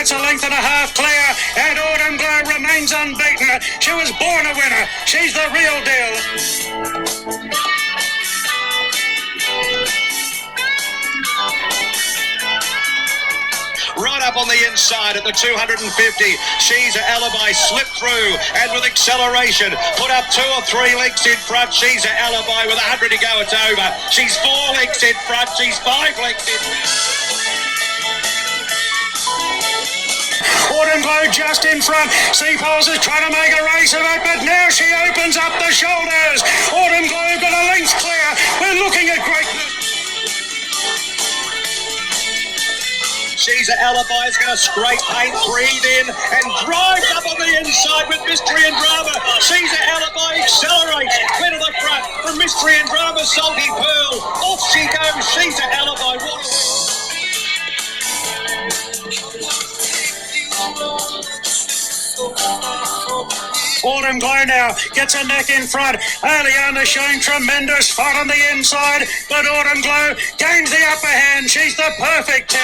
That's a length and a half clear, and Autumn Glow remains unbeaten. She was born a winner. She's the real deal. Right up on the inside at the 250, she's an Alibi, slipped through and with acceleration put up 2 or 3 lengths in front. She's an Alibi with 100 to go, it's over. She's 4 lengths in front, she's 5 lengths in front. Autumn Glow just in front. Seapoles is trying to make a race of it, but now she opens up the shoulders. Autumn Glow got a length clear. We're looking at greatness. She's an Alibi, is going to scrape paint, breathe in, and drives up on the inside with Mystery and Drama. She's an Alibi, accelerates, clear to the front from Mystery and Drama, Salty Pearl. Off she goes, she's an Alibi. Autumn Glow now gets a neck in front. Aliana showing tremendous fight on the inside, but Autumn Glow gains the upper hand. She's the perfect 10.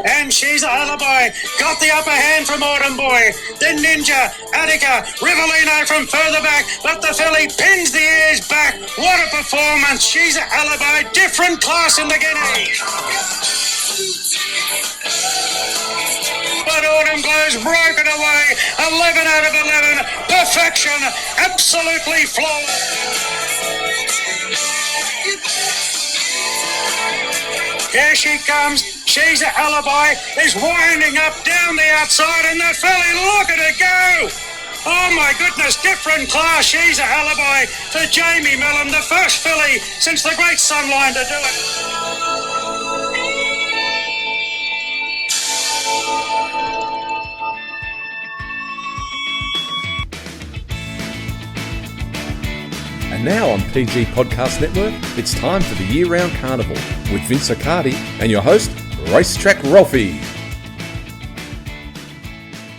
And she's a Alibi. Got the upper hand from Autumn Boy. Then Ninja, Attica, Rivellino from further back, but the filly pins the ears back. What a performance. She's an Alibi. Different class in the Guineas. But Autumn Glow's broken away. 11 out of 11. Perfection. Absolutely flawless. Here she comes. She's an Alibi. Is winding up down the outside, and the filly, look at her go. Oh my goodness, different class. She's an Alibi for Jamie Mellon, the first filly since the Great Sunline to do it. And now on PG Podcast Network, it's time for the year-round Carnival with Vince Accardi and your host, Racetrack Ralphy.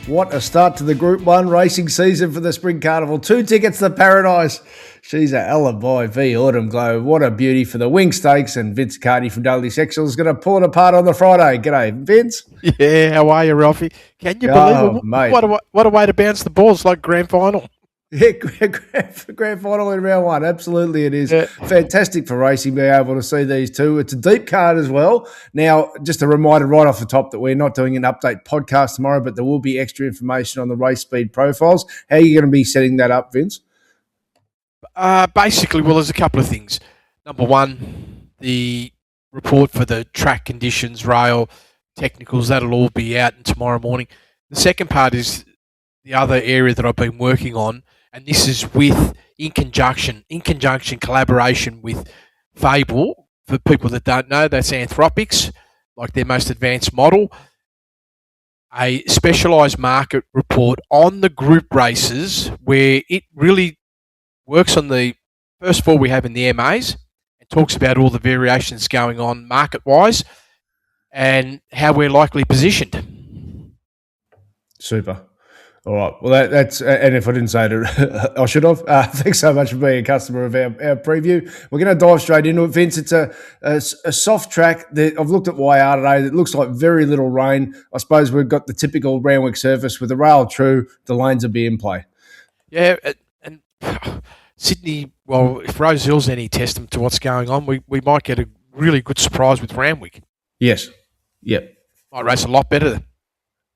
What a start to the Group 1 racing season for the Spring Carnival. 2 tickets to Paradise. She's a Alibi v Autumn Glow. What a beauty for the Winx Stakes, and Vince Accardi from Dudley Sexual is going to pull it apart on the Friday. G'day, Vince. Yeah, how are you, Ralphy? Can you believe it? Mate. What a way to bounce the balls like grand final. Yeah, grand final in round 1. Absolutely it is. Yeah. Fantastic for racing, being able to see these two. It's a deep card as well. Now, just a reminder right off the top that we're not doing an update podcast tomorrow, but there will be extra information on the race speed profiles. How are you going to be setting that up, Vince? Basically, well, there's a couple of things. Number one, the report for the track conditions, rail, technicals, that'll all be out tomorrow morning. The second part is the other area that I've been working on, and this is in conjunction, collaboration with Fable. For people that don't know, that's Anthropics, like their most advanced model. A specialised market report on the group races where it really works on the first 4 we have in the MAs and talks about all the variations going on market-wise and how we're likely positioned. Super. All right. Well, that's and if I didn't say it, I should have. Thanks so much for being a customer of our preview. We're going to dive straight into it, Vince. It's a soft track. I've looked at YR today. It looks like very little rain. I suppose we've got the typical Randwick surface with the rail true. The lanes will be in play. Yeah, and Sydney, well, if Rose Hill's any testament to what's going on, we might get a really good surprise with Randwick. Yes. Yep. Might race a lot better.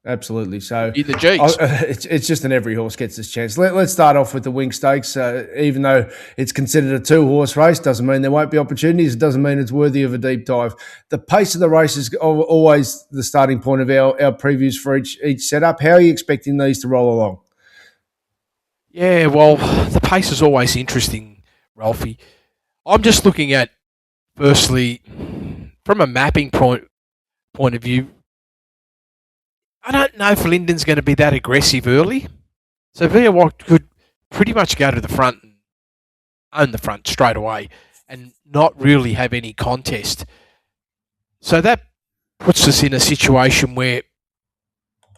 Absolutely. So the G's. It's just an every horse gets this chance. Let's start off with the Winx Stakes. Even though it's considered a 2-horse race, doesn't mean there won't be opportunities. It doesn't mean it's worthy of a deep dive. The pace of the race is always the starting point of our previews for each setup. How are you expecting these to roll along? Yeah, well, the pace is always interesting, Ralphie. I'm just looking at, firstly, from a mapping point of view, I don't know if Lyndon's going to be that aggressive early. So Via Watt could pretty much go to the front and own the front straight away and not really have any contest. So that puts us in a situation where,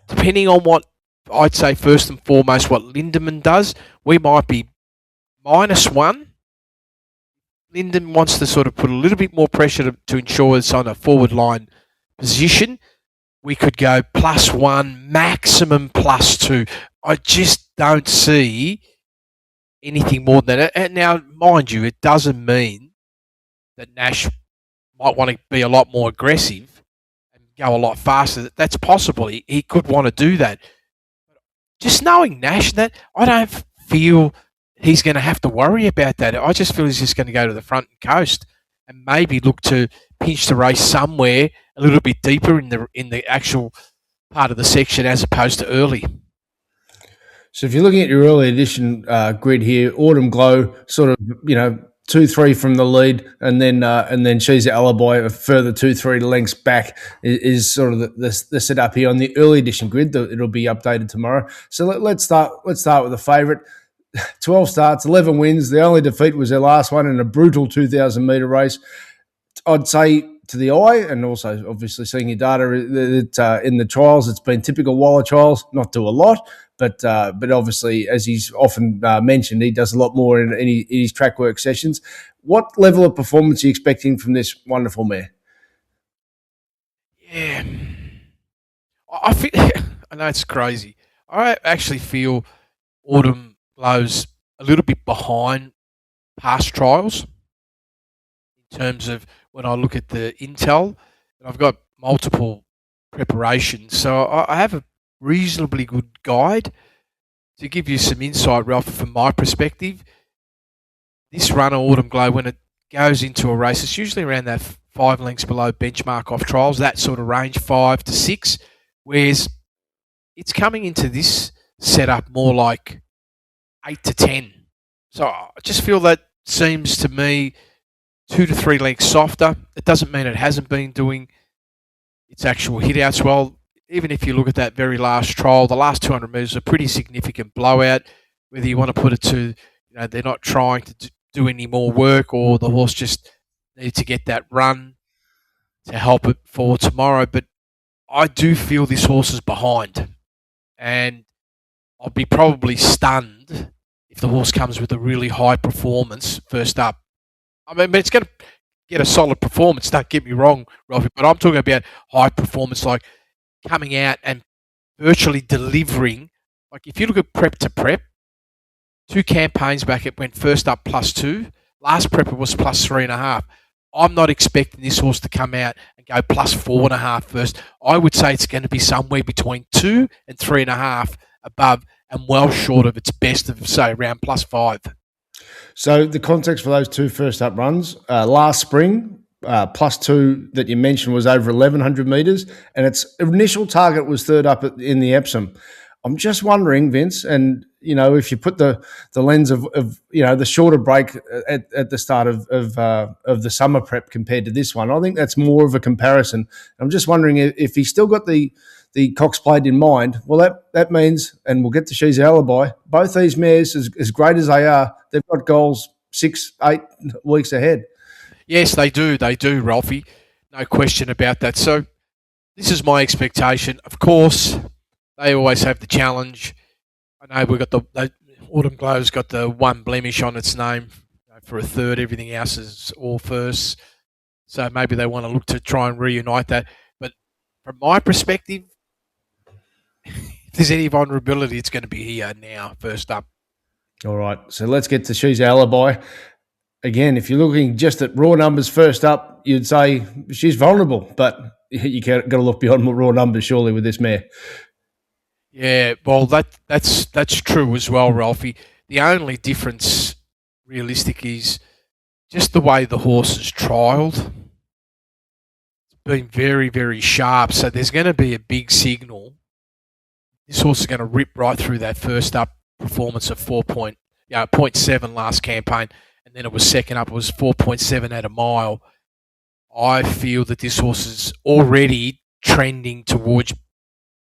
depending on what I'd say first and foremost, what Lindemann does, we might be -1. Lyndon wants to sort of put a little bit more pressure to ensure it's on a forward line position, we could go +1, maximum +2. I just don't see anything more than that. And now, mind you, it doesn't mean that Nash might want to be a lot more aggressive and go a lot faster. That's possible. He could want to do that. Just knowing Nash, that I don't feel he's going to have to worry about that. I just feel he's just going to go to the front and coast and maybe look to pinch the race somewhere a little bit deeper in the actual part of the section as opposed to early. So if you're looking at your early edition grid here, Autumn Glow sort of 2-3 from the lead, and then She's a Alibi a further 2-3 lengths back is sort of the setup here on the early edition grid. It'll be updated tomorrow. So let's start with the favourite. 12 starts, 11 wins. The only defeat was their last one in a brutal 2,000 metre race. I'd say to the eye, and also obviously seeing your data, that in the trials, it's been typical Waller trials, not do a lot, but obviously, as he's often mentioned, he does a lot more in his track work sessions. What level of performance are you expecting from this wonderful mare? Yeah, I feel, I know it's crazy. I actually feel Autumn Glow's a little bit behind past trials in terms of when I look at the intel. And I've got multiple preparations, so I have a reasonably good guide to give you some insight, Ralph, from my perspective. This runner, Autumn Glow, when it goes into a race, it's usually around that 5 lengths below benchmark off trials, that sort of range, 5 to 6, whereas it's coming into this setup more like 8 to 10. So I just feel that seems to me 2 to 3 lengths softer. It doesn't mean it hasn't been doing its actual hit-outs well. Even if you look at that very last trial, the last 200 metres, a pretty significant blowout, whether you want to put it to, they're not trying to do any more work, or the horse just needs to get that run to help it for tomorrow. But I do feel this horse is behind, and I'll be probably stunned if the horse comes with a really high performance first up. I mean, it's going to get a solid performance, don't get me wrong, Ralphy, but I'm talking about high performance, like coming out and virtually delivering. Like if you look at prep to prep, 2 campaigns back, it went first up +2. Last prep, it was +3.5. I'm not expecting this horse to come out and go +4.5 first. I would say it's going to be somewhere between 2 and 3.5 above, and well short of its best of, say, around +5. So the context for those 2 first up runs, last spring, +2 that you mentioned was over 1,100 metres, and its initial target was third up in the Epsom. I'm just wondering, Vince, and if you put the lens of the shorter break at the start of the summer prep compared to this one, I think that's more of a comparison. I'm just wondering if he's still got the Cox Plate in mind. Well, that means, and we'll get to She's a Alibi, both these mares, as great as they are, they've got goals 6-8 weeks ahead. Yes, they do, Ralphie. No question about that. So this is my expectation. Of course, they always have the challenge. I know we've got the Autumn Glow's got the one blemish on its name for a third. Everything else is all first. So maybe they want to look to try and reunite that. But from my perspective, if there's any vulnerability, it's going to be here now, first up. All right, so let's get to She's a Alibi. Again, if you're looking just at raw numbers first up, you'd say she's vulnerable, but you got to look beyond raw numbers, surely, with this mare. Yeah, well, that's true as well, Ralphie. The only difference, realistic, is just the way the horse is trialled. It's been very, very sharp, so there's going to be a big signal. This horse is going to rip right through that first up performance of 0.7 last campaign, and then it was second up. It was 4.7 at a mile. I feel that this horse is already trending towards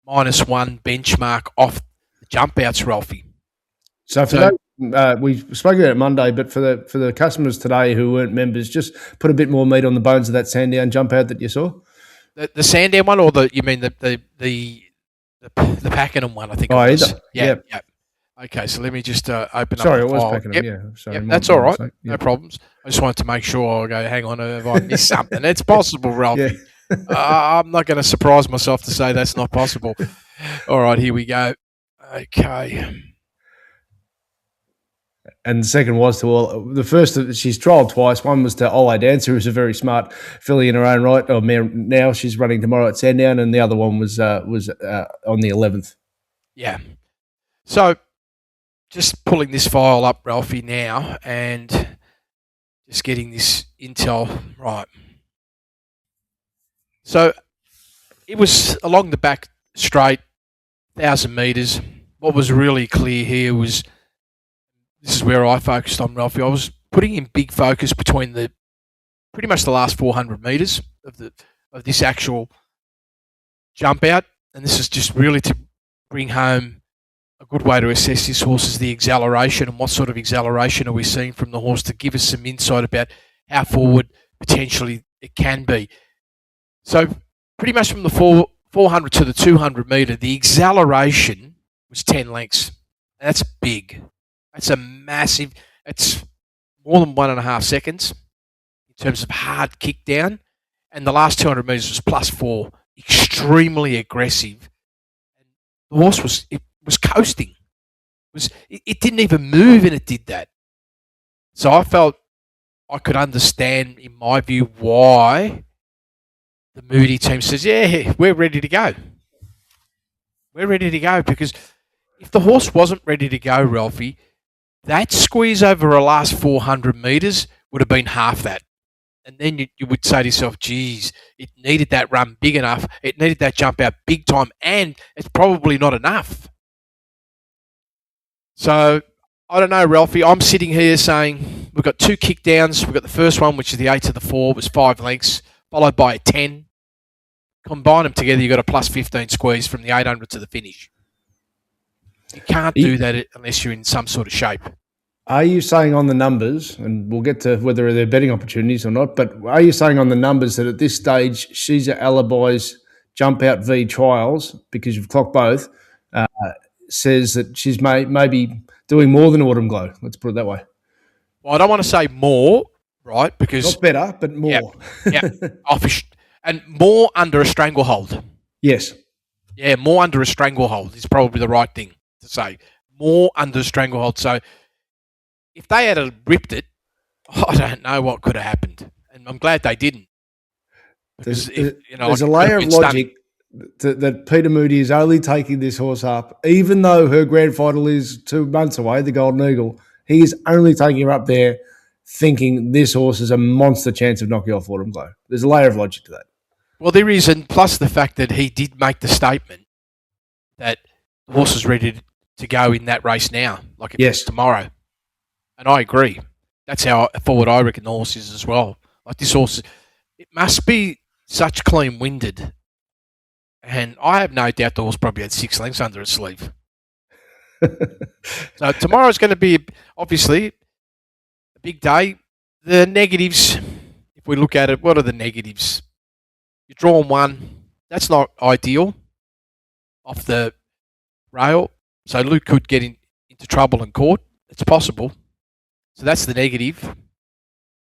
-1 benchmark off the jump outs, Ralphie. So we spoke about it Monday, but for the customers today who weren't members, just put a bit more meat on the bones of that Sandown jump out that you saw. The Sandown one, or you mean the Pakenham one? I think. Oh, it was. either. Yeah. Okay, so let me just open up. Sorry, the it was file. Pakenham. Yep. Yeah, sorry, yep, that's all right. Yep. No problems. I just wanted to make sure. I go, hang on, have I missed something? It's possible, Ralph. Yeah. I'm not going to surprise myself to say that's not possible. All right, here we go. Okay. And the second was to the first. She's trialled twice. One was to Ole Dancer, who's a very smart filly in her own right. Now she's running tomorrow at Sandown, and the other one was on the 11th. Yeah. So just pulling this file up, Ralphie, now, and just getting this intel right. So it was along the back straight, 1,000 metres. What was really clear here was, this is where I focused on, Ralphie. I was putting in big focus between pretty much the last 400 metres of this actual jump out, and this is just really to bring home a good way to assess this horse is the acceleration, and what sort of acceleration are we seeing from the horse to give us some insight about how forward potentially it can be. So pretty much from the 400 to the 200 metre, the acceleration was 10 lengths. That's big. That's a massive, it's more than 1.5 seconds in terms of hard kick down. And the last 200 metres was +4, extremely aggressive. The horse was coasting. It didn't even move, and it did that. So I felt I could understand, in my view, why the Moody team says, yeah, we're ready to go. We're ready to go, because if the horse wasn't ready to go, Ralphie, that squeeze over the last 400 metres would have been half that. And then you would say to yourself, geez, it needed that run big enough. It needed that jump out big time, and it's probably not enough. So, I don't know, Ralphie. I'm sitting here saying we've got 2 kick downs. We've got the first one, which is the 8 to the 4, was 5 lengths, followed by a 10. Combine them together, you've got a +15 squeeze from the 800 to the finish. You can't do that unless you're in some sort of shape. Are you saying on the numbers, and we'll get to whether they're betting opportunities or not, but are you saying on the numbers that at this stage, She's Alibi's jump out V trials, because you've clocked both, says that she's maybe doing more than Autumn Glow? Let's put it that way. Well, I don't want to say more, right? Because not better, but more. Yeah. And more under a stranglehold. Yes. Yeah, more under a stranglehold is probably the right thing to say. More under a stranglehold. So if they had ripped it, I don't know what could have happened. And I'm glad they didn't. There's a layer of logic that Peter Moody is only taking this horse up, even though her grand final is 2 months away, the Golden Eagle. He is only taking her up there thinking this horse is a monster chance of knocking off Autumn Glow. There's a layer of logic to that. Well, there is, and plus the fact that he did make the statement that the horse is ready to go in that race now, like it is tomorrow. And I agree. That's how forward I reckon the horse is as well. Like this horse, it must be such clean-winded. And I have no doubt the horse probably had 6 lengths under its sleeve. So tomorrow's going to be, obviously, a big day. The negatives, if we look at it, what are the negatives? You're drawing 1. That's not ideal off the rail. So Luke could get into trouble in court. It's possible. So that's the negative.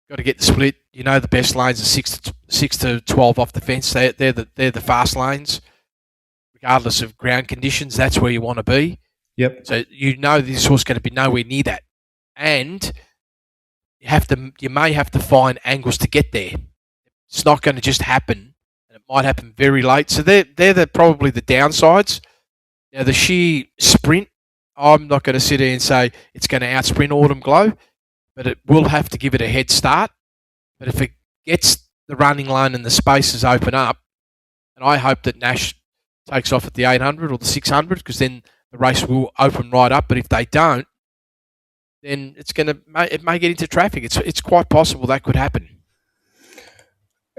Got to get the split. You know the best lanes are 6 to 12 off the fence. They're the fast lanes. Regardless of ground conditions, that's where you want to be. Yep. So you know this horse is going to be nowhere near that. And you may have to find angles to get there. It's not going to just happen. And it might happen very late. So they're probably the downsides. Now the sheer sprint, I'm not going to sit here and say it's going to outsprint Autumn Glow, but it will have to give it a head start. But if it gets the running line and the spaces open up, and I hope that Nash takes off at the 800 or the 600, because then the race will open right up. But if they don't, then it may get into traffic. It's quite possible that could happen.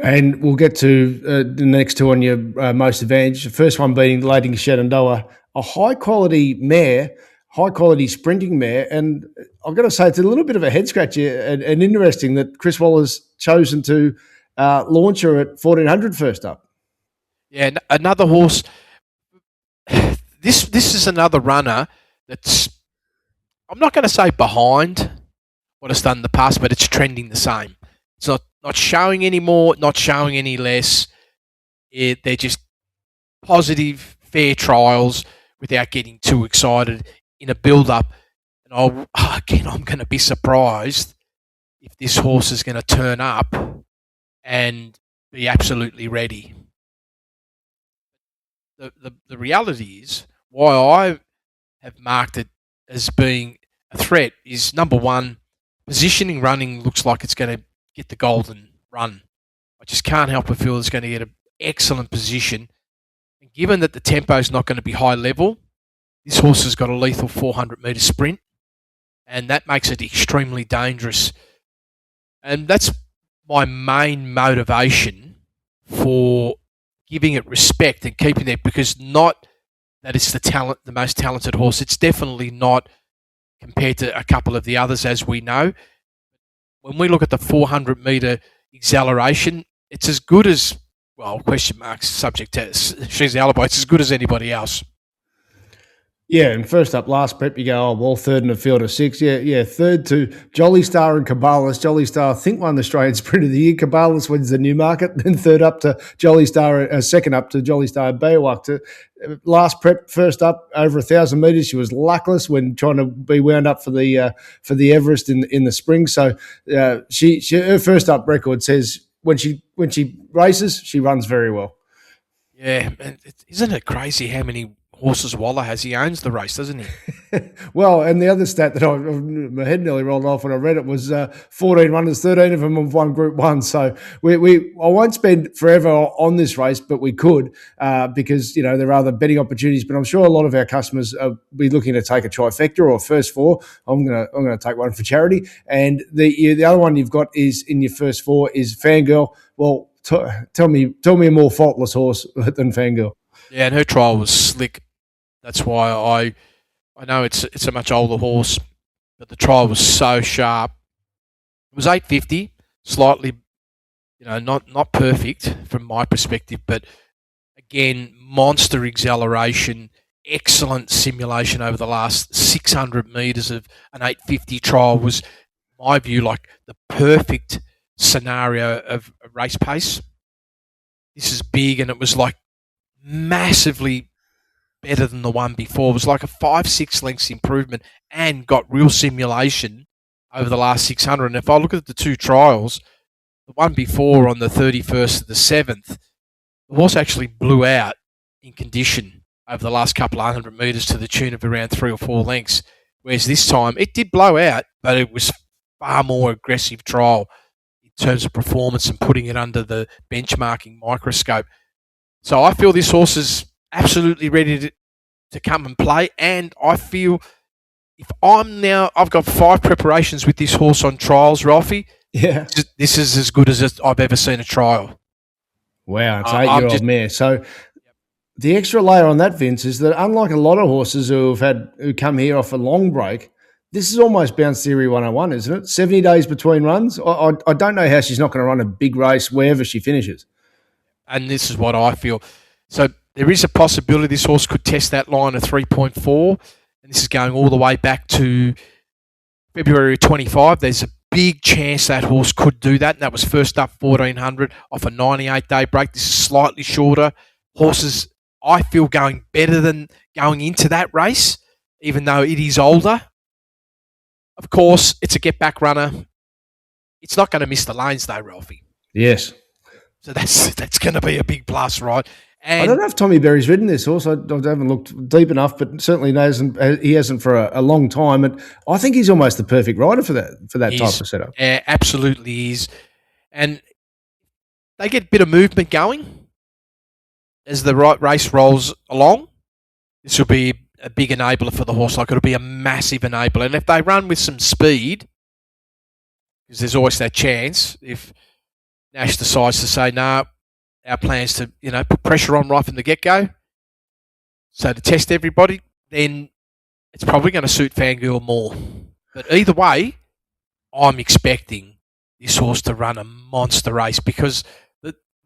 And we'll get to the next 2 on your most advantage. The first one being Lady Shenandoah, a high-quality mare, high-quality sprinting mare. And I've got to say, it's a little bit of a head-scratcher and interesting that Chris Waller's chosen to launch her at 1,400 first up. Yeah, another horse. This is another runner that's, I'm not going to say behind what it's done in the past, but it's trending the same. It's not showing any more, not showing any less. They're just positive, fair trials without getting too excited in a build-up. And I'm going to be surprised if this horse is going to turn up and be absolutely ready. The reality is why I have marked it as being a threat is, number one, positioning running looks like it's going to get the golden run. I just can't help but feel it's going to get an excellent position. And given that the tempo is not going to be high level, this horse has got a lethal 400-metre sprint, and that makes it extremely dangerous. And that's my main motivation for giving it respect and keeping it, because not that it's the most talented horse. It's definitely not compared to a couple of the others, as we know. When we look at the 400-metre acceleration, it's as good as, well, question marks, subject to She's Alibi, it's as good as anybody else. Yeah, and first up, last prep, you go, oh, well, third in a field of 6. Yeah, third to Jolly Star and Cabalas. Jolly Star, I think, won the Australian Sprint of the Year. Cabalas wins the Newmarket. Then third up to Jolly Star, second up to Jolly Star Baywalk. Last prep, first up, over 1,000 metres. She was luckless when trying to be wound up for the Everest in the spring. So her first up record says when she races, she runs very well. Yeah, and isn't it crazy how many horses Waller has? He owns the race, doesn't he? Well, and the other stat that my head nearly rolled off when I read it was 14 runners, 13 of them have won Group 1. So I won't spend forever on this race, but we could because, there are other betting opportunities. But I'm sure a lot of our customers will be looking to take a trifecta or a first 4. I'm gonna take one for charity. And the other one you've got is in your first 4 is Fangirl. Well, tell me a more faultless horse than Fangirl. Yeah, and her trial was slick. That's why I know it's a much older horse, but the trial was so sharp. It was 850, slightly, not perfect from my perspective, but again, monster acceleration, excellent simulation over the last 600 metres of an 850 trial was, in my view, like the perfect scenario of a race pace. This is big, and it was like massively better than the one before. It was like a 5-6 lengths improvement and got real simulation over the last 600. And if I look at the 2 trials, the one before on the 31st of the 7th, the horse actually blew out in condition over the last couple of 100 metres to the tune of around 3 or 4 lengths. Whereas this time, it did blow out, but it was far more aggressive trial in terms of performance and putting it under the benchmarking microscope. So I feel this horse is absolutely ready to come and play, and I feel I've got 5 preparations with this horse on trials, Ralphy. Yeah, this is as good as I've ever seen a trial. Wow, it's 8-year-old mare. So the extra layer on that, Vince, is that unlike a lot of horses who come here off a long break, this is almost bounce theory 101, isn't it? 70 days between runs. I don't know how she's not going to run a big race wherever she finishes. And this is what I feel. So there is a possibility this horse could test that line of 3.4, and this is going all the way back to February 25. There's a big chance that horse could do that, and that was first up 1,400 off a 98-day break. This is slightly shorter. Horses, I feel, going better than going into that race, even though it is older. Of course, it's a get-back runner. It's not going to miss the lanes, though, Ralphie. Yes. So that's going to be a big plus, right? And I don't know if Tommy Berry's ridden this horse. I haven't looked deep enough, but certainly he hasn't for a long time. And I think he's almost the perfect rider for that type of setup. Yeah, absolutely is. And they get a bit of movement going as the race rolls along. This will be a big enabler for the horse. Like, it'll be a massive enabler. And if they run with some speed, because there's always that chance, if Nash decides to say, no, our plans to, put pressure on right from the get-go, so to test everybody, then it's probably going to suit Fangirl more. But either way, I'm expecting this horse to run a monster race, because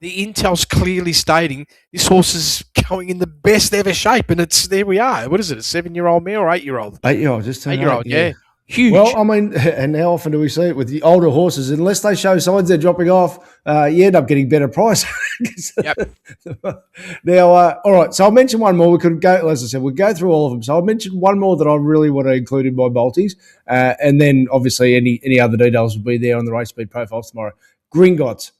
the intel's clearly stating this horse is going in the best ever shape, and there we are. What is it, a 7-year-old mare or 8-year-old? 8-year-old, just 8-year-old, yeah. Huge. Well, I mean, and how often do we see it with the older horses? Unless they show signs they're dropping off, you end up getting better price. Yep. Now, all right. So I'll mention one more. We could go, as I said, we'll go through all of them. So I'll mention one more that I really want to include in my multis, and then obviously any other details will be there on the race speed profiles tomorrow. Gringotts.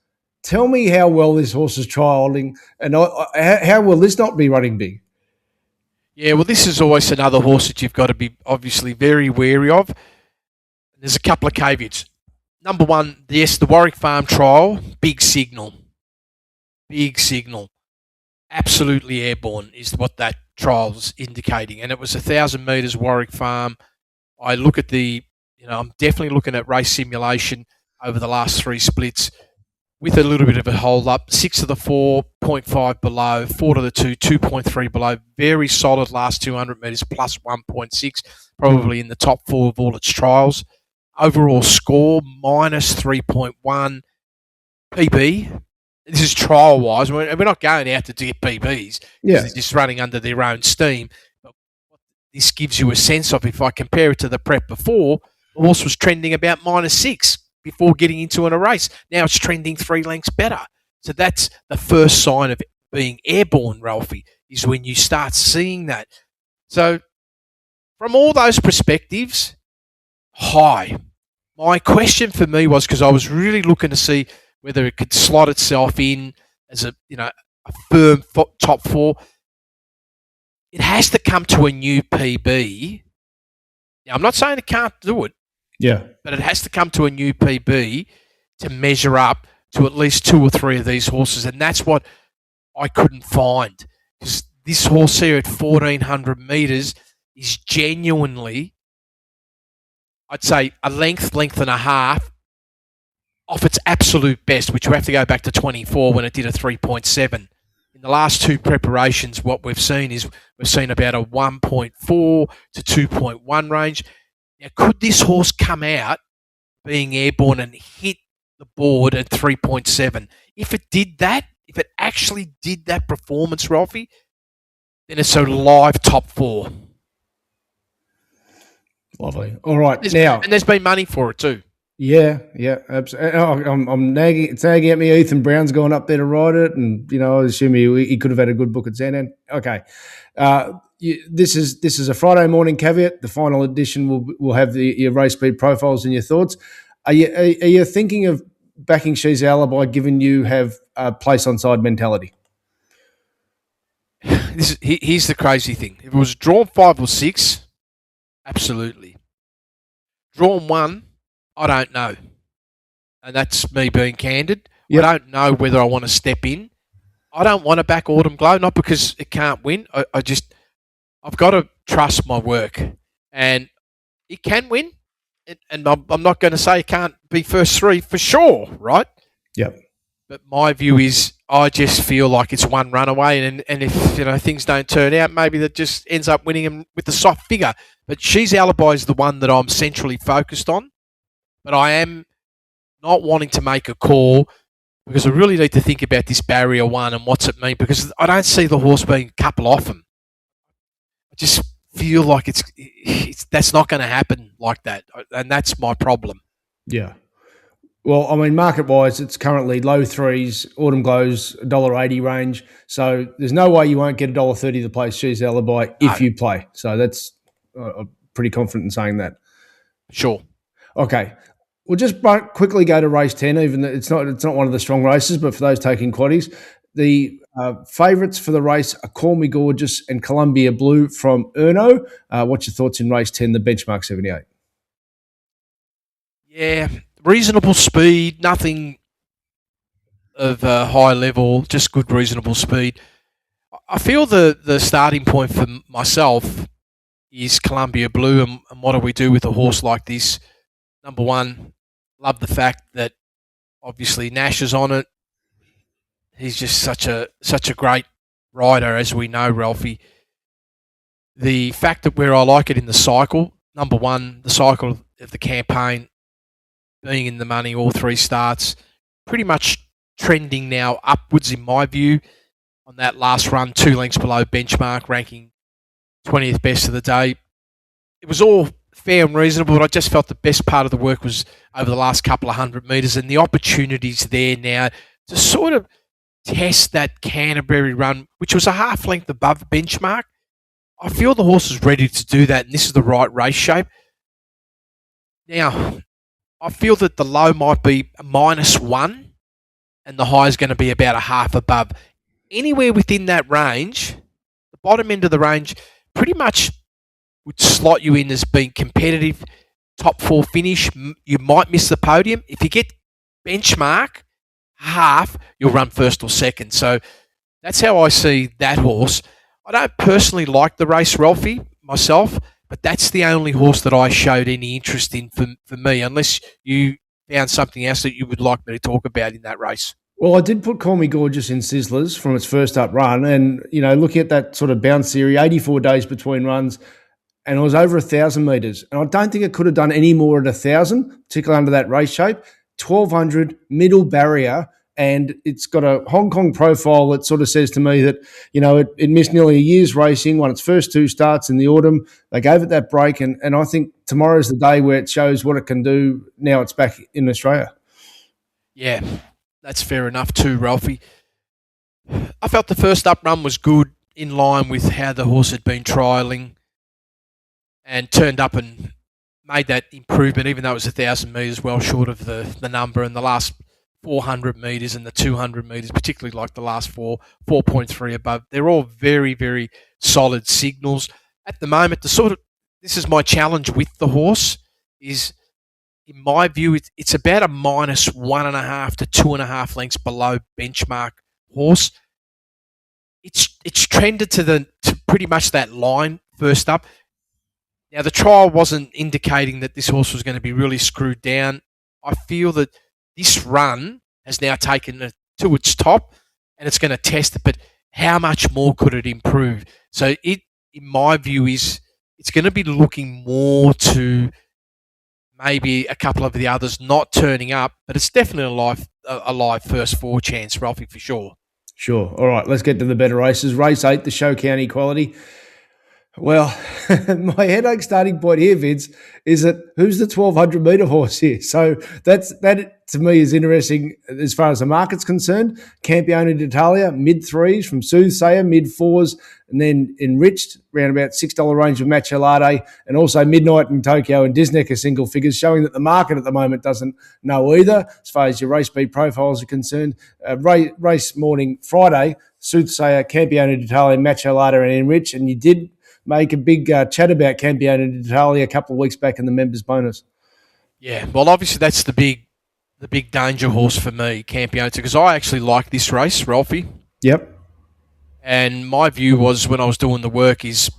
Tell me how well this horse is trialling, and how will this not be running big? Yeah, well, this is always another horse that you've got to be obviously very wary of. There's a couple of caveats. Number one, yes, the Warwick Farm trial, big signal. Big signal. Absolutely airborne is what that trial's indicating. And it was 1,000 metres Warwick Farm. I look at I'm definitely looking at race simulation over the last 3 splits with a little bit of a hold up. 6 of the 4, 0.5 below, 4 to the 2, 2.3 below. Very solid last 200 metres, plus 1.6, probably in the top 4 of all its trials. Overall score, minus 3.1. PB, this is trial-wise. We're not going out to get PBs. Yeah. They're just running under their own steam. But what this gives you a sense of, if I compare it to the prep before, the horse was trending about minus 6 before getting into a race. Now it's trending 3 lengths better. So that's the first sign of it being airborne, Ralphie, is when you start seeing that. So from all those perspectives, high. My question for me was, because I was really looking to see whether it could slot itself in as a firm top 4. It has to come to a new PB. Now, I'm not saying it can't do it. Yeah. But it has to come to a new PB to measure up to at least 2 or 3 of these horses. And that's what I couldn't find. Because this horse here at 1,400 metres is genuinely, I'd say, a length and a half off its absolute best, which we have to go back to 24 when it did a 3.7. In the last 2 preparations, what we've seen is we've seen about a 1.4 to 2.1 range. Now, could this horse come out being airborne and hit the board at 3.7? If it did that, if it actually did that performance, Ralphie, then it's a live top 4. Lovely. All right. And there's been money for it too. Yeah, absolutely. I'm nagging. It's nagging at me. Ethan Brown's gone up there to ride it, and I assume he could have had a good book at Sandown. Okay, this is a Friday morning caveat. The final edition will have your race speed profiles and your thoughts. Are you thinking of backing She's Alibi, given you have a place on side mentality? Here's the crazy thing. If it was drawn 5 or 6, absolutely. Drawn 1, I don't know. And that's me being candid. Yep. I don't know whether I want to step in. I don't want to back Autumn Glow, not because it can't win. I've got to trust my work. And it can win. And I'm not going to say it can't be first 3 for sure, right? Yep. But my view is I just feel like it's one runaway, and if things don't turn out, maybe that just ends up winning him with a soft figure. But She's Alibi is the one that I'm centrally focused on. But I am not wanting to make a call because I really need to think about this barrier 1 and what's it mean, because I don't see the horse being a couple off him. I just feel like that's not going to happen like that, and that's my problem. Yeah. Well, I mean, market-wise, it's currently low 3s, Autumn Glow's $1.80 range. So there's no way you won't get $1.30 to play She's Alibi if you play. So that's I'm pretty confident in saying that. Sure. Okay. We'll just quickly go to race 10, even though it's not one of the strong races, but for those taking quaddies, the favourites for the race are Call Me Gorgeous and Columbia Blue from Erno. What's your thoughts in race 10, the benchmark 78? Yeah, reasonable speed, nothing of high level, just good reasonable speed. I feel the starting point for myself is Columbia Blue, and what do we do with a horse like this? Number one, love the fact that obviously Nash is on it. He's just such a great rider, as we know, Ralphie. The fact that where I like it in the cycle, number one, the cycle of the campaign, being in the money, all 3 starts, pretty much trending now upwards in my view. On that last run, 2 lengths below benchmark, ranking 20th best of the day. It was all fair and reasonable, but I just felt the best part of the work was over the last couple of 100 metres, and the opportunities there now to sort of test that Canterbury run, which was a half length above benchmark. I feel the horse is ready to do that, and this is the right race shape. Now, I feel that the low might be a -1, and the high is going to be about a half above. Anywhere within that range, the bottom end of the range, pretty much would slot you in as being competitive, top 4 finish. You might miss the podium. If you get benchmark half, you'll run first or second. So that's how I see that horse. I don't personally like the race, Ralphy, myself, but that's the only horse that I showed any interest in for me, unless you found something else that you would like me to talk about in that race. Well, I did put Call Me Gorgeous in Sizzlers from its first up run, and, looking at that sort of bounce theory, 84 days between runs, and it was over 1,000 metres. And I don't think it could have done any more at 1,000, particularly under that race shape. 1,200, middle barrier, and it's got a Hong Kong profile that sort of says to me that, it missed nearly a year's racing, won its first 2 starts in the autumn. They gave it that break, and I think tomorrow's the day where it shows what it can do now it's back in Australia. Yeah, that's fair enough too, Ralphie. I felt the first up run was good, in line with how the horse had been trialling, and turned up and made that improvement, even though it was 1,000 metres, well short of the number. And the last 400 metres and the 200 metres, particularly like the last 4.3 above, they're all very, very solid signals. At the moment, this is my challenge with the horse, is, in my view, it's about a -1.5 to 2.5 lengths below benchmark horse. It's trended to pretty much that line first up. Now, the trial wasn't indicating that this horse was going to be really screwed down. I feel that this run has now taken it to its top, and it's going to test it, but how much more could it improve? So in my view, it's going to be looking more to maybe a couple of the others not turning up, but it's definitely a live first 4 chance, Ralphie, for sure. Sure. All right, let's get to the better races. Race 8, the Show County Quality. Well, my headache starting point here, Vince, is that who's the 1,200 metre horse here? So that to me is interesting as far as the market's concerned. Campione d'Italia, mid-3s, from Soothsayer, mid-4s, and then Enriched, around about $6 range of Machelade, and also Midnight in Tokyo and Disney are single figures, showing that the market at the moment doesn't know either as far as your race speed profiles are concerned. Race morning Friday, Soothsayer, Campione d'Italia, Machelade and Enriched, and you did make a big chat about Campione d'Italia a couple of weeks back in the members bonus. Yeah, well, obviously that's the big danger horse for me, Campione, because I actually like this race, Ralphie. Yep. And my view was, when I was doing the work, is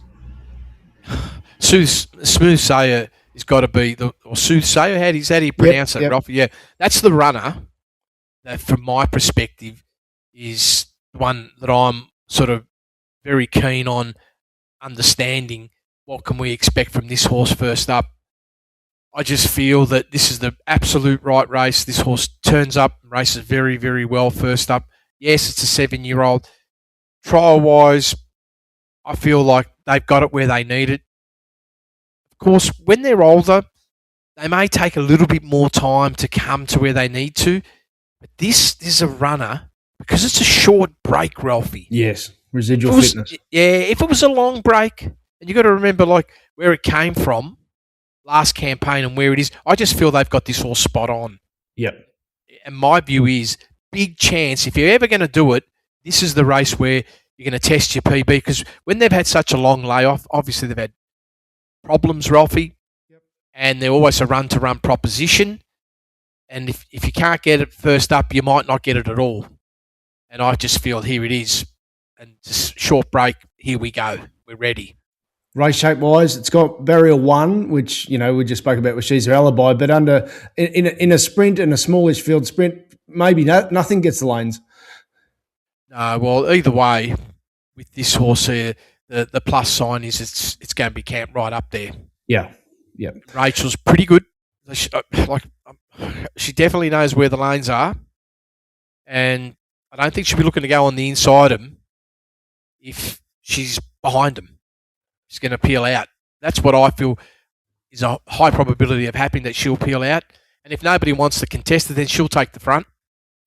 Soothsayer has got to be or Soothsayer. How do you pronounce it, Ralphie? Yeah, that's the runner that, from my perspective, is the one that I'm sort of very keen on understanding. What can we expect from this horse first up? I just feel that this is the absolute right race. This horse turns up and races very, very well first up. Yes, it's a 7-year-old. Trial-wise, I feel like they've got it where they need it. Of course, when they're older, they may take a little bit more time to come to where they need to. But this is a runner, because it's a short break, Ralphie. Yes, residual fitness. Yeah, if it was a long break, and you've got to remember where it came from last campaign and where it is, I just feel they've got this all spot on. Yep. And my view is, big chance, if you're ever going to do it, this is the race where you're going to test your PB, because when they've had such a long layoff, obviously they've had problems, Ralphie, and they're always a run-to-run proposition. And if you can't get it first up, you might not get it at all. And I just feel here it is. And just short break, here we go. We're ready. Race shape-wise, it's got Barrier 1, which, we just spoke about with She's Her Alibi, but in a sprint and a smallish field sprint, maybe nothing gets the lanes. Well, either way, with this horse here, the plus sign is it's going to be camped right up there. Yeah. Rachel's pretty good. She definitely knows where the lanes are, and I don't think she'll be looking to go on the inside them if she's behind them. She's going to peel out. That's what I feel. is a high probability of happening that she'll peel out. And if nobody wants to contest it, then she'll take the front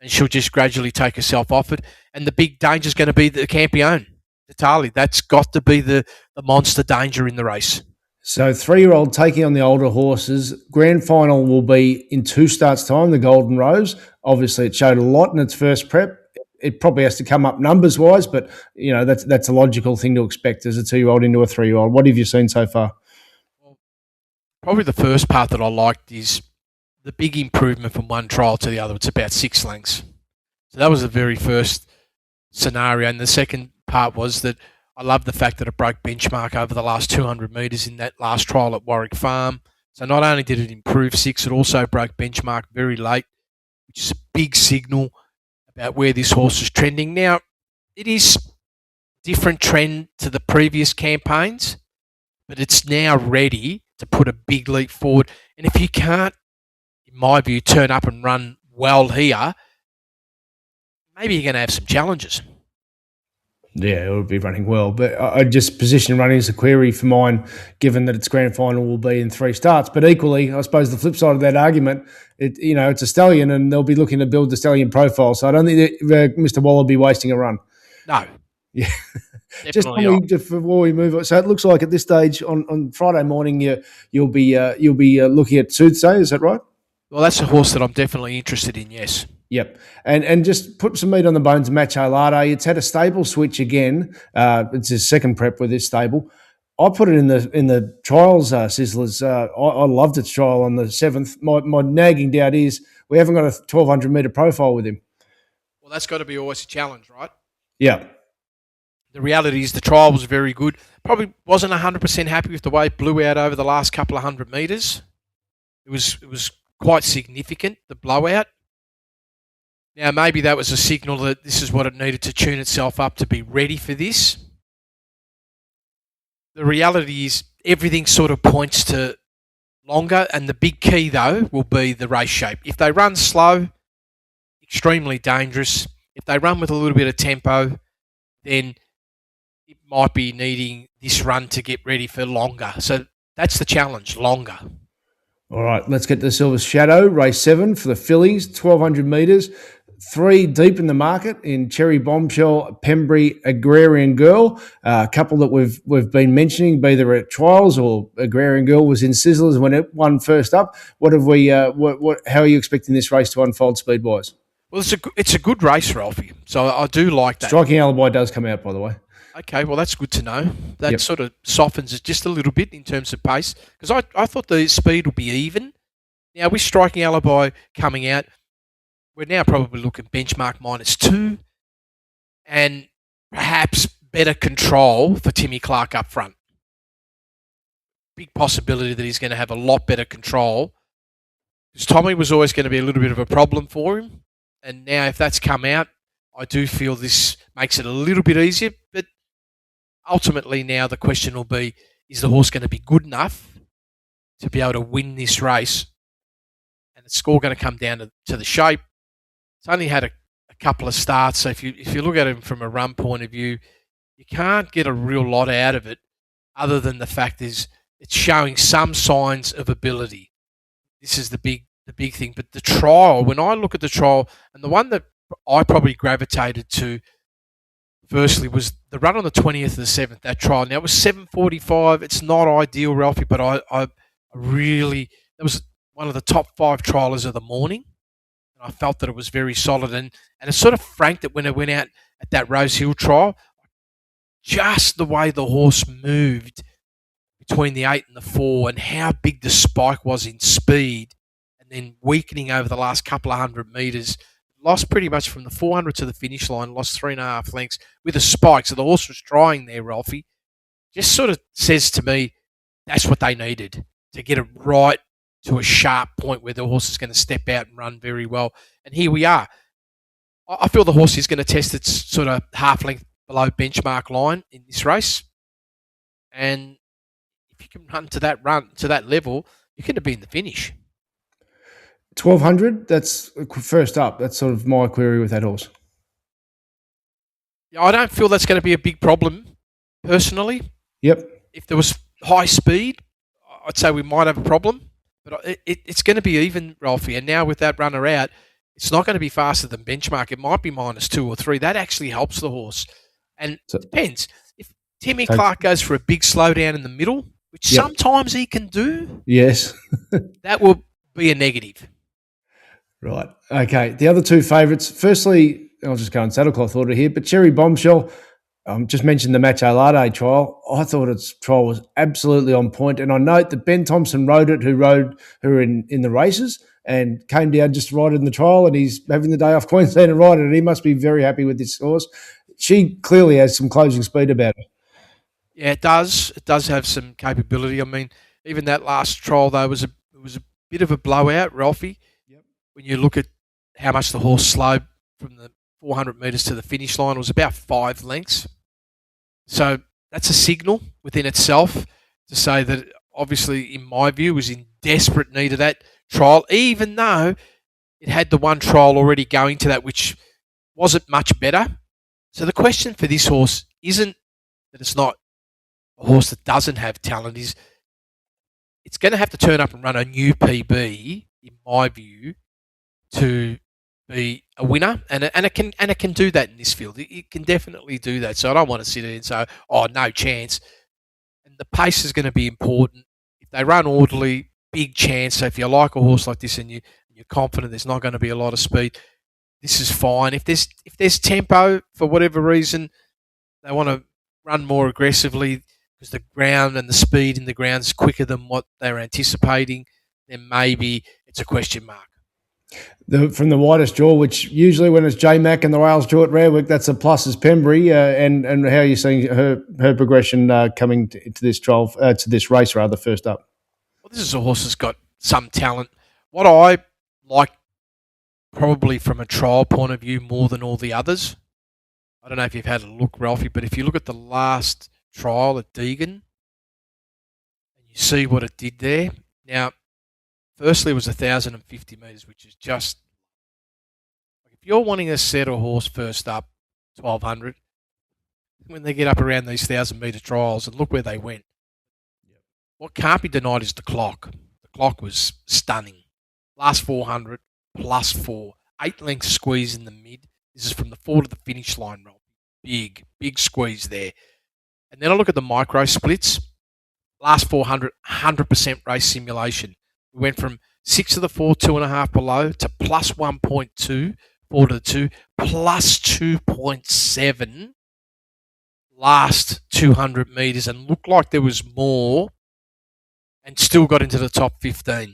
and she'll just gradually take herself off it. And the big danger is going to be the Campione, the Tali. That's got to be the monster danger in the race. So 3-year-old taking on the older horses. Grand final will be in 2 starts' time, the Golden Rose. Obviously, it showed a lot in its first prep. It probably has to come up numbers-wise, but that's a logical thing to expect as a 2-year-old into a 3-year-old. What have you seen so far? Probably the first part that I liked is the big improvement from one trial to the other. It's about 6 lengths. So that was the very first scenario. And the second part was that I love the fact that it broke benchmark over the last 200 metres in that last trial at Warwick Farm. So not only did it improve 6, it also broke benchmark very late, which is a big signal about where this horse is trending. Now, it is a different trend to the previous campaigns, but it's now ready to put a big leap forward. And if you can't, in my view, turn up and run well here, maybe you're going to have some challenges. Yeah, it would be running well. But I just position running as a query for mine, given that its grand final will be in 3 starts. But equally, I suppose the flip side of that argument, it's a stallion and they'll be looking to build the stallion profile. So I don't think that Mr. Waller will be wasting a run. No. Yeah. Just before we move on, so it looks like at this stage on Friday morning you'll be looking at Soothsay, is that right? Well, that's a horse that I'm definitely interested in, yes. Yep. And just put some meat on the bones, Macho Lardo. It's had a stable switch again. It's his second prep with this stable. I put it in the trials, Sizzlers. I loved its trial on the 7th. My nagging doubt is we haven't got a 1,200 metre profile with him. Well, that's got to be always a challenge, right? Yeah. The reality is the trial was very good. Probably wasn't 100% happy with the way it blew out over the last couple of 100 metres. It was quite significant, the blowout. Now, maybe that was a signal that this is what it needed to tune itself up to be ready for this. The reality is everything sort of points to longer, and the big key, though, will be the race shape. If they run slow, extremely dangerous. If they run with a little bit of tempo, then it might be needing this run to get ready for longer. So that's the challenge, longer. All right, let's get to Silver Shadow, race 7 for the fillies, 1,200 metres. 3 deep in the market in Cherry Bombshell, Pembury, Agrarian Girl. A couple that we've been mentioning, be either at trials or Agrarian Girl was in Sizzlers when it won first up. What have we? How are you expecting this race to unfold speed wise? Well, it's a good race, Ralphy. So I do like that. Striking Alibi does come out, by the way. Okay, well, that's good to know. That sort of softens it just a little bit in terms of pace, because I thought the speed would be even. Now, with Striking Alibi coming out, we're now probably looking benchmark -2 and perhaps better control for Timmy Clark up front. Big possibility that he's going to have a lot better control, because Tommy was always going to be a little bit of a problem for him. And now if that's come out, I do feel this makes it a little bit easier. But ultimately now the question will be, is the horse going to be good enough to be able to win this race? And the score going to come down to the shape. It's only had a couple of starts, so if you look at him from a run point of view, you can't get a real lot out of it other than the fact is it's showing some signs of ability. This is the big thing. But the trial, when I look at the trial, and the one that I probably gravitated to firstly was the run on the 20th of the 7th, that trial. Now, it was 7:45. It's not ideal, Ralphie, but I really, that was one of the top 5 trialers of the morning. I felt that it was very solid, and it sort of franked it when it went out at that Rose Hill trial. Just the way the horse moved between the 8 and the 4 and how big the spike was in speed, and then weakening over the last couple of 100 metres. Lost pretty much from the 400 to the finish line, lost 3.5 lengths with a spike. So the horse was trying there, Ralphie. Just sort of says to me that's what they needed to get it right to a sharp point where the horse is going to step out and run very well. And here we are. I feel the horse is going to test its sort of half length below benchmark line in this race. And if you can run to that level, you're going to be in the finish. 1,200, that's first up. That's sort of my query with that horse. Yeah, I don't feel that's going to be a big problem, personally. Yep. If there was high speed, I'd say we might have a problem, but it's going to be even, Ralphie. And now with that runner out, it's not going to be faster than benchmark. It might be -2 or 3. That actually helps the horse. And it depends. If Timmy Clark goes for a big slowdown in the middle, which sometimes he can do, yes, that will be a negative. Right. Okay. The other two favourites. Firstly, I'll just go in saddlecloth order here, but Cherry Bombshell. Just mentioned the Match Alade trial. I thought its trial was absolutely on point, and I note that Ben Thompson rode it, who rode her in the races, and came down just to ride it in the trial, and he's having the day off Queensland and riding it. He must be very happy with this horse. She clearly has some closing speed about her. Yeah, it does. It does have some capability. I mean, even that last trial though was a bit of a blowout, Ralphie. Yep. When you look at how much the horse slowed from the 400 metres to the finish line, it was about 5 lengths. So that's a signal within itself to say that, obviously, in my view, was in desperate need of that trial, even though it had the one trial already going to that, which wasn't much better. So the question for this horse isn't that it's not a horse that doesn't have talent. It's going to have to turn up and run a new PB, in my view, to be a winner, and it can do that in this field. It can definitely do that. So I don't want to sit there and say, "Oh, no chance." And the pace is going to be important. If they run orderly, big chance. So if you like a horse like this and you're confident there's not going to be a lot of speed, this is fine. If there's tempo for whatever reason, they want to run more aggressively because the ground and the speed in the ground is quicker than what they're anticipating, then maybe it's a question mark. From the widest jaw, which usually when it's J-Mac and the Wales jaw at Randwick, that's a plus is Pembury, and how are you seeing her progression coming to this trial, to this race rather, first up? Well, this is a horse that's got some talent. What I like, probably from a trial point of view, more than all the others, I don't know if you've had a look, Ralphie, but if you look at the last trial at Deegan, and you see what it did there. Now, firstly, it was 1,050 metres, which is just... If you're wanting to set a horse first up, 1,200, when they get up around these 1,000-metre trials, and look where they went. What can't be denied is the clock. The clock was stunning. Last 400, +4. 8 lengths squeeze in the mid. This is from the 4 to the finish line, Rob. Big squeeze there. And then I look at the micro splits. Last 400, 100% race simulation. We went from 6 to the 4, 2.5 below, to +1.2, 4 to the 2, +2.7 last 200 metres, and looked like there was more, and still got into the top 15.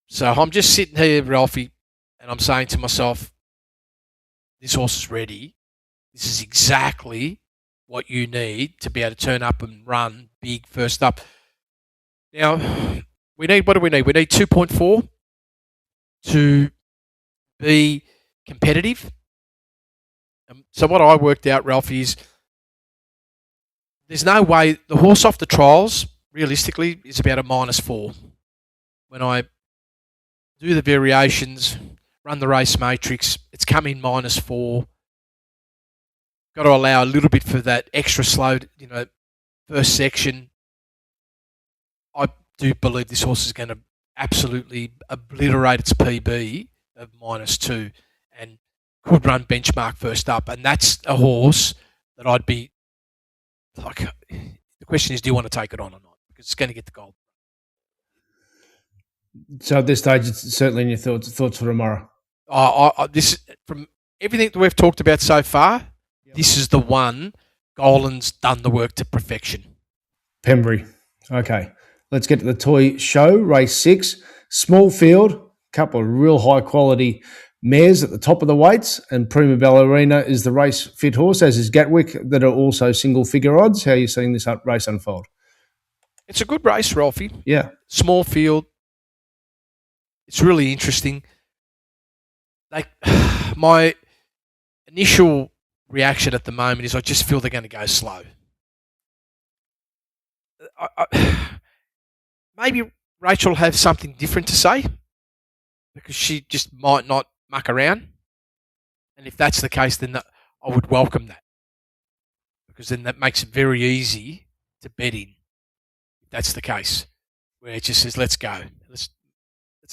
So I'm just sitting here, Ralphie, and I'm saying to myself, this horse is ready. This is exactly what you need to be able to turn up and run big first up. Now, what do we need? We need 2.4 to be competitive. So what I worked out, Ralphie, is there's no way the horse off the trials, realistically, is about a -4. When I do the variations, run the race matrix, it's come in -4. Got to allow a little bit for that extra slow, first section. I do believe this horse is going to absolutely obliterate its PB of -2 and could run benchmark first up. And that's a horse that I'd be like, the question is, do you want to take it on or not? Because it's going to get the gold. So at this stage, it's certainly in your thoughts for tomorrow. This, from everything that we've talked about so far, this is the one. Golan's done the work to perfection. Pembury. Okay. Let's get to the toy show, race 6. Small field, couple of real high quality mares at the top of the weights, and Prima Ballerina is the race fit horse, as is Gatwick, that are also single figure odds. How are you seeing this race unfold? It's a good race, Ralphie. Yeah. Small field. It's really interesting. My initial reaction at the moment is I just feel they're going to go slow. Maybe Rachel will have something different to say because she just might not muck around. And if that's the case, then I would welcome that, because then that makes it very easy to bet in. that's the case, where it just says, let's go. It's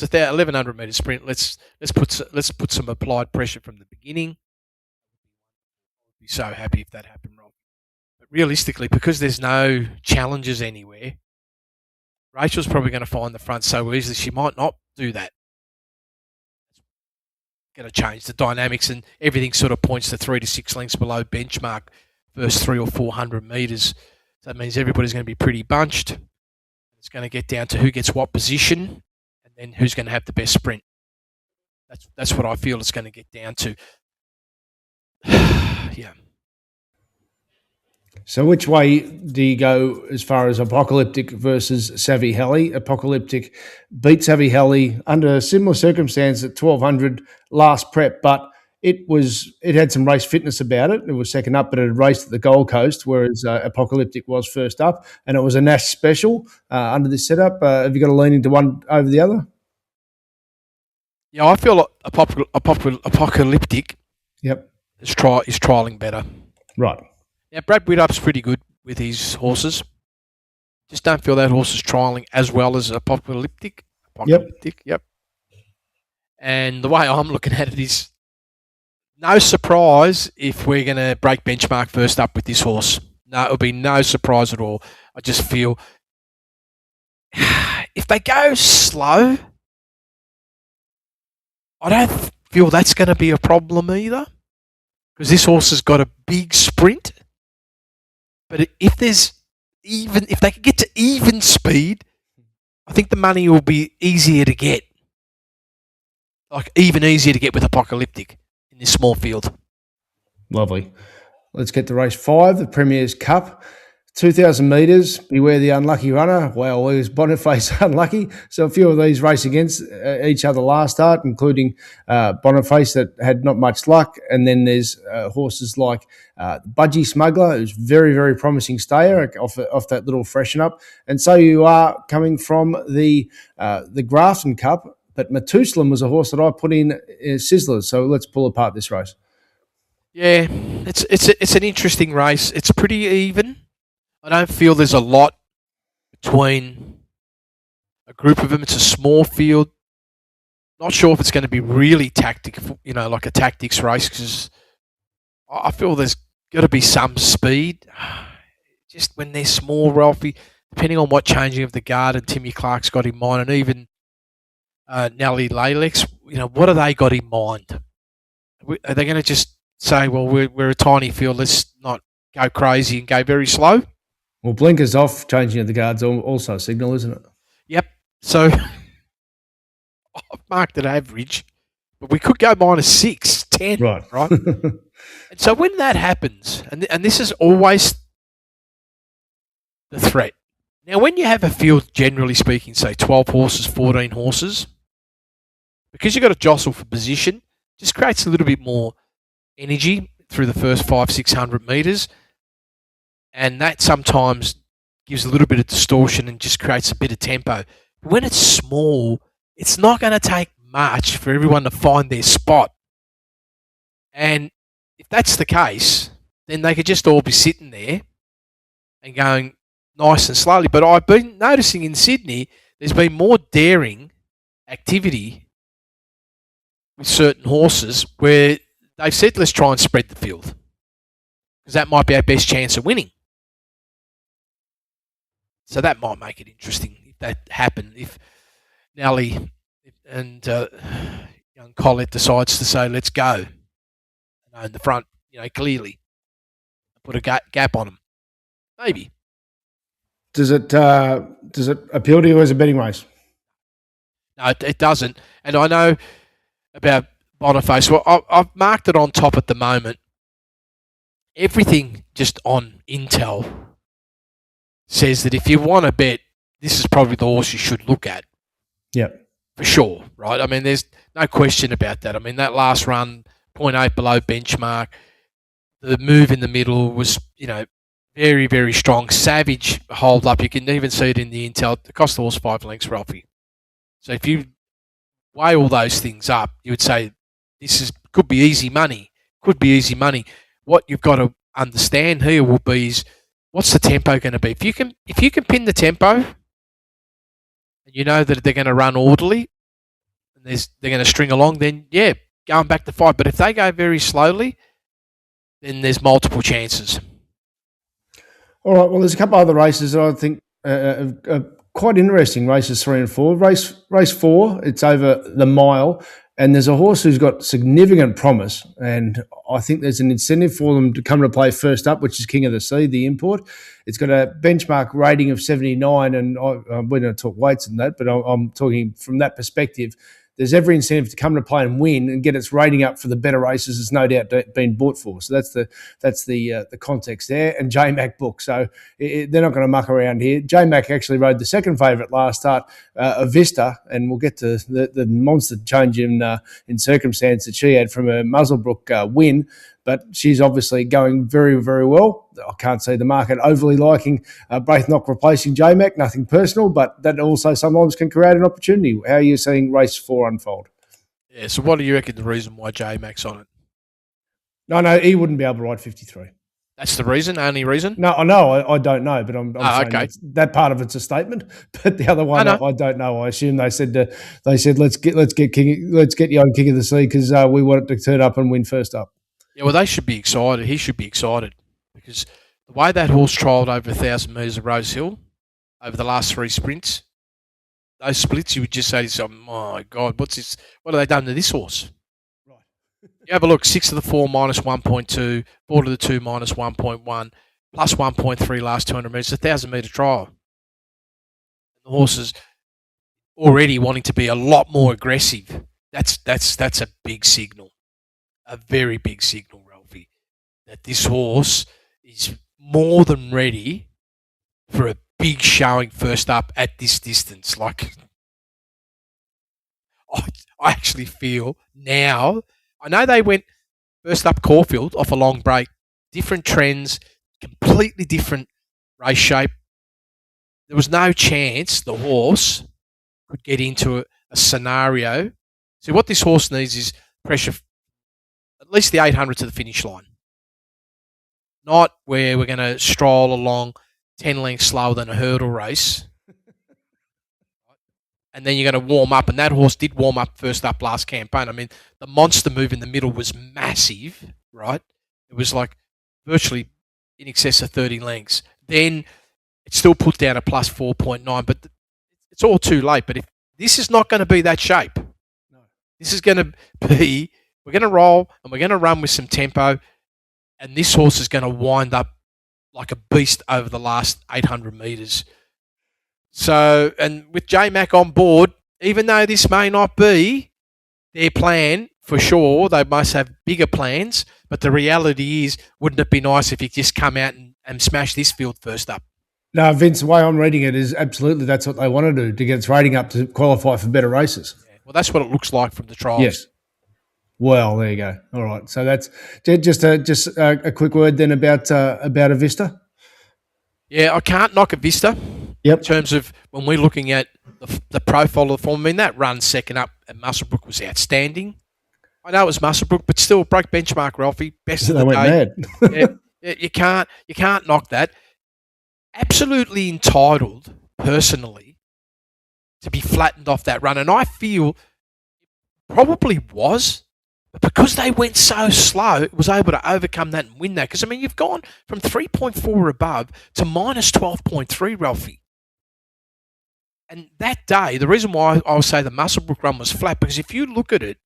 a 1,100 metre sprint. Let's put some applied pressure from the beginning. I'd be so happy if that happened, Rob. But realistically, because there's no challenges anywhere, Rachel's probably going to find the front so easily she might not do that. It's going to change the dynamics, and everything sort of points to 3 to 6 lengths below benchmark first 300 or 400 metres. So that means everybody's going to be pretty bunched. It's going to get down to who gets what position, and then who's going to have the best sprint. That's what I feel it's going to get down to. Yeah. So which way do you go as far as Apocalyptic versus Savvy Heli? Apocalyptic beat Savvy Heli under a similar circumstance at 1,200 last prep, but it had some race fitness about it. It was second up, but it had raced at the Gold Coast, whereas Apocalyptic was first up, and it was a Nash special under this setup. Have you got to lean into one over the other? Yeah, I feel like Apocalyptic Yep. is trialling better. Right. Now, Brad Whittup's pretty good with his horses. Just don't feel that horse is trialling as well as Apocalyptic. Yep. And the way I'm looking at it is no surprise if we're going to break benchmark first up with this horse. No, it'll be no surprise at all. I just feel if they go slow, I don't feel that's going to be a problem either, because this horse has got a big sprint. But if they can get to even speed, I think the money will be easier to get. Like even easier to get with Apocalyptic in this small field. Lovely. Let's get to race 5, the Premier's Cup. 2,000 metres, beware the unlucky runner. Well, it was Boniface unlucky. So a few of these race against each other last start, including Boniface that had not much luck. And then there's horses like Budgie Smuggler, who's very, very promising stayer off that little freshen up. And so you are coming from the Grafton Cup, but Methuselah was a horse that I put in Sizzlers. So let's pull apart this race. Yeah, it's an interesting race. It's pretty even. I don't feel there's a lot between a group of them. It's a small field. Not sure if it's going to be really tactical, like a tactics race, because I feel there's got to be some speed. Just when they're small, Ralphy, depending on what changing of the guard and Timmy Clark's got in mind, and even Nelly Lalex, what have they got in mind? Are they going to just say, well, we're a tiny field, let's not go crazy and go very slow? Well, blinkers off, changing of the guards also a signal, isn't it? Yep. So I've marked it average, but we could go -6, 10. Right. And so when that happens, and this is always the threat. Now, when you have a field, generally speaking, say 12 horses, 14 horses, because you've got to jostle for position, just creates a little bit more energy through the first 500-600 metres. And that sometimes gives a little bit of distortion and just creates a bit of tempo. When it's small, it's not going to take much for everyone to find their spot. And if that's the case, then they could just all be sitting there and going nice and slowly. But I've been noticing in Sydney, there's been more daring activity with certain horses where they've said, let's try and spread the field, because that might be our best chance of winning. So that might make it interesting if that happened. If Nelly and young Colette decides to say, let's go, in the front, clearly, put a gap on them. Maybe. Does it appeal to you as a betting race? No, it doesn't. And I know about Boniface. Well, I've marked it on top at the moment. Everything just on Intel says that if you want to bet, this is probably the horse you should look at. Yep. For sure, right? I mean, there's no question about that. I mean, that last run, 0.8 below benchmark, the move in the middle was, very, very strong. Savage hold up. You can even see it in the Intel. It cost the horse 5 lengths, Ralphy. So if you weigh all those things up, you would say could be easy money. Could be easy money. What you've got to understand here will be is what's the tempo going to be? If you can pin the tempo, and you know that they're going to run orderly, and they're going to string along, then yeah, going back to 5. But if they go very slowly, then there's multiple chances. All right. Well, there's a couple other races that I think are quite interesting. Races 3 and 4. Race 4, it's over the mile, and there's a horse who's got significant promise, and I think there's an incentive for them to come to play first up, which is King of the Sea, the import. It's got a benchmark rating of 79, and we're going to talk weights and that, but I'm talking from that perspective. There's every incentive to come to play and win and get its rating up for the better races. It's no doubt been bought for. So that's the context there. And J-Mac book. So they're not going to muck around here. J-Mac actually rode the second favourite last start, Vista, and we'll get to the monster change in circumstance that she had from a Muswellbrook win. But she's obviously going very, very well. I can't see the market overly liking Braithnock replacing J-Mac, nothing personal, but that also sometimes can create an opportunity. How are you seeing race 4 unfold? Yeah, so what do you reckon the reason why J-Mac's on it? No, he wouldn't be able to ride 53. That's the reason? Only reason? No, I don't know, but I'm saying okay. that part of it's a statement. But the other one, I don't know. I assume they said let's get you on King of the Sea because we want it to turn up and win first up. Yeah, well, they should be excited. He should be excited because the way that horse trialled over 1,000 metres of Rose Hill over the last 3 sprints, those splits, you would just say to yourself, my God, what's this? What have they done to this horse? Right. You have a look, 6 to the 4 minus 1.2, 4 to the 2 minus 1.1, plus 1.3 last 200 metres, 1,000-metre trial. The horse is already wanting to be a lot more aggressive. That's a big signal. A very big signal, Ralphy, that this horse is more than ready for a big showing first up at this distance. Like, I actually feel now, I know they went first up Caulfield off a long break, different trends, completely different race shape. There was no chance the horse could get into a scenario. See, what this horse needs is pressure at least the 800 to the finish line. Not where we're going to stroll along 10 lengths slower than a hurdle race. And then you're going to warm up. And that horse did warm up first up last campaign. I mean, the monster move in the middle was massive, right? It was like virtually in excess of 30 lengths. Then it's still put down a plus 4.9, but it's all too late. But if this is not going to be that shape, no. This is going to be, we're going to roll and we're going to run with some tempo, and this horse is going to wind up like a beast over the last 800 metres. So, and with J-Mac on board, even though this may not be their plan, for sure, they must have bigger plans, but the reality is, wouldn't it be nice if you just come out and smash this field first up? No, Vince, the way I'm reading it is absolutely that's what they want to do, to get its rating up to qualify for better races. Yeah, well, that's what it looks like from the trials. Yes. Well, there you go. All right. So that's just a quick word then about a Vista. Yeah, I can't knock a Vista. Yep. In terms of when we're looking at the profile of the form, I mean, that run second up at Muswellbrook was outstanding. I know it was Muswellbrook, but still broke benchmark, Ralphie. Best of the day. Yeah, you can't knock that. Absolutely entitled, personally, to be flattened off that run, and I feel it probably was. But because they went so slow, it was able to overcome that and win that. Because, I mean, you've gone from 3.4 above to minus 12.3, Ralphie. And that day, the reason why I would say the Muswellbrook run was flat, because if you look at it,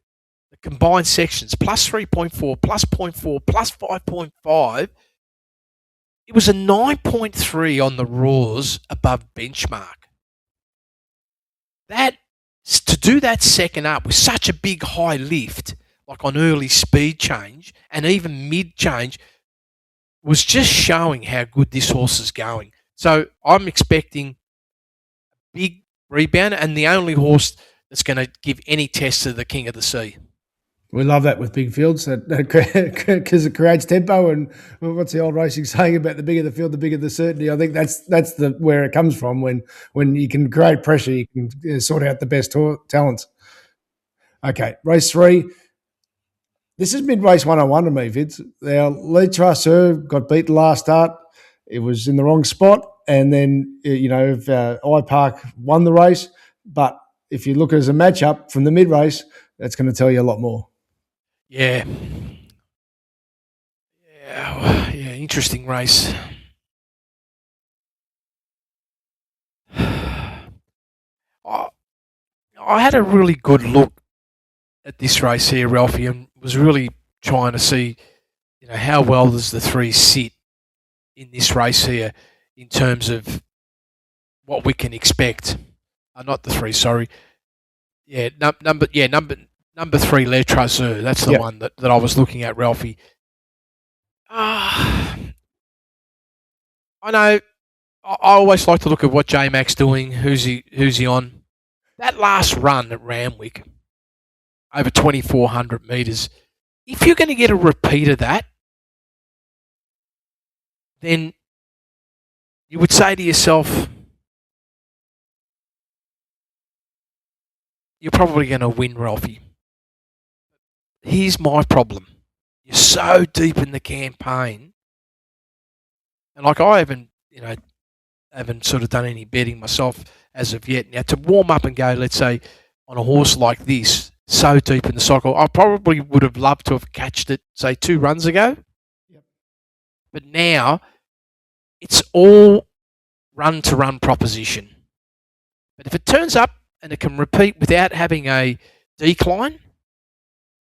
the combined sections, plus 3.4, plus 0.4, plus 5.5, it was a 9.3 on the Raws above benchmark. That, to do that second up with such a big high lift, like on early speed change and even mid change, was just showing how good this horse is going. So I'm expecting a big rebound, and the only horse that's going to give any test to the King of the Sea. We love that with big fields, because it creates tempo. And what's the old racing saying about the bigger the field, the bigger the certainty? I think that's where it comes from. When you can create pressure, you can sort out the best talents. Okay, race 3. This is mid-race 101 to me, Vince. Our lead Chasseur got beat last start. it was in the wrong spot. And then, if iPark won the race, but if you look as a matchup from the mid-race, that's going to tell you a lot more. Yeah. Yeah, interesting race. I had a really good look at this race here, Ralphie, and was really trying to see, how well does the three sit in this race here in terms of what we can expect. Not the three, sorry. Yeah, number 3, Le Traceur. That's the one that I was looking at, Ralphie. I know. I always like to look at what J-Mac's doing. Who's he on? That last run at Randwick, over 2,400 metres. If you're going to get a repeat of that, then you would say to yourself, you're probably going to win, Ralphie. Here's my problem. You're so deep in the campaign. And I haven't sort of done any betting myself as of yet. Now, to warm up and go, let's say, on a horse like this, so deep in the cycle, I probably would have loved to have catched it, say, 2 runs ago. Yep. But now, it's all run-to-run proposition. But if it turns up and it can repeat without having a decline,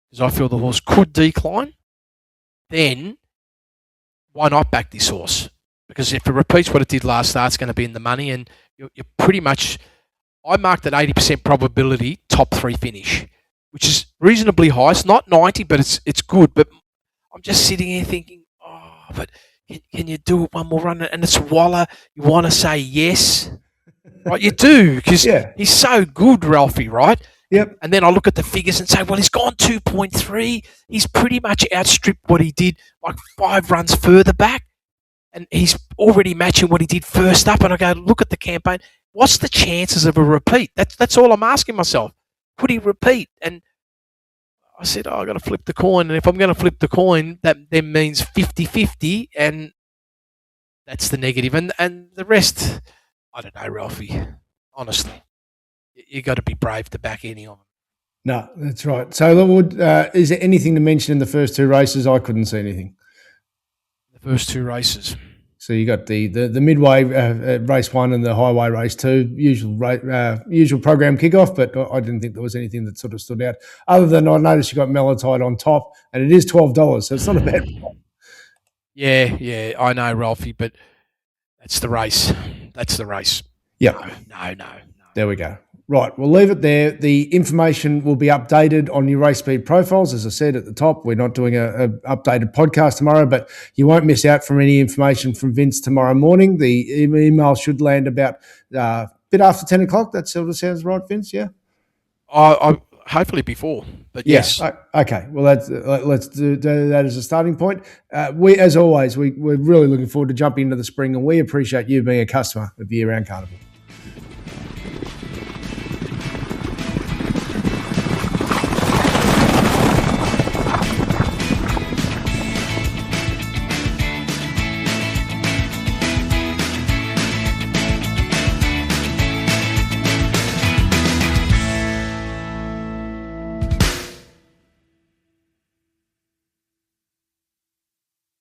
because I feel the horse could decline, then why not back this horse? Because if it repeats what it did last start, it's going to be in the money, and you're pretty much, I marked at 80% probability top 3 finish, which is reasonably high. It's not 90, but it's good. But I'm just sitting here thinking, but can you do it one more run? And it's Waller. You want to say yes, right? You do, because he's so good, Ralphie, right? Yep. And then I look at the figures and say, well, he's gone 2.3. He's pretty much outstripped what he did like 5 runs further back. And he's already matching what he did first up. And I go, look at the campaign. What's the chances of a repeat? That's all I'm asking myself. Could he repeat? And I said, I've got to flip the coin. And if I'm going to flip the coin, that then means 50-50. And that's the negative. And the rest, I don't know, Ralphie. Honestly, you got to be brave to back any of them. No, that's right. So, is there anything to mention in the first 2 races? I couldn't see anything. The first 2 races. So you got the midway race 1 and the highway race 2, usual program kickoff, but I didn't think there was anything that sort of stood out. Other than I noticed you got Mellotide on top, and it is $12, so it's not a bad price. Yeah, I know, Ralphie, but that's the race. That's the race. Yeah. No. There we go. Right, we'll leave it there. The information will be updated on your race speed profiles. As I said at the top, we're not doing a updated podcast tomorrow, but you won't miss out from any information from Vince tomorrow morning. The email should land about a bit after 10 o'clock. That sort of sounds right, Vince, yeah? Hopefully before, but yes. Okay, well, let's do that as a starting point. As always, we're really looking forward to jumping into the spring, and we appreciate you being a customer of Year Round Carnival.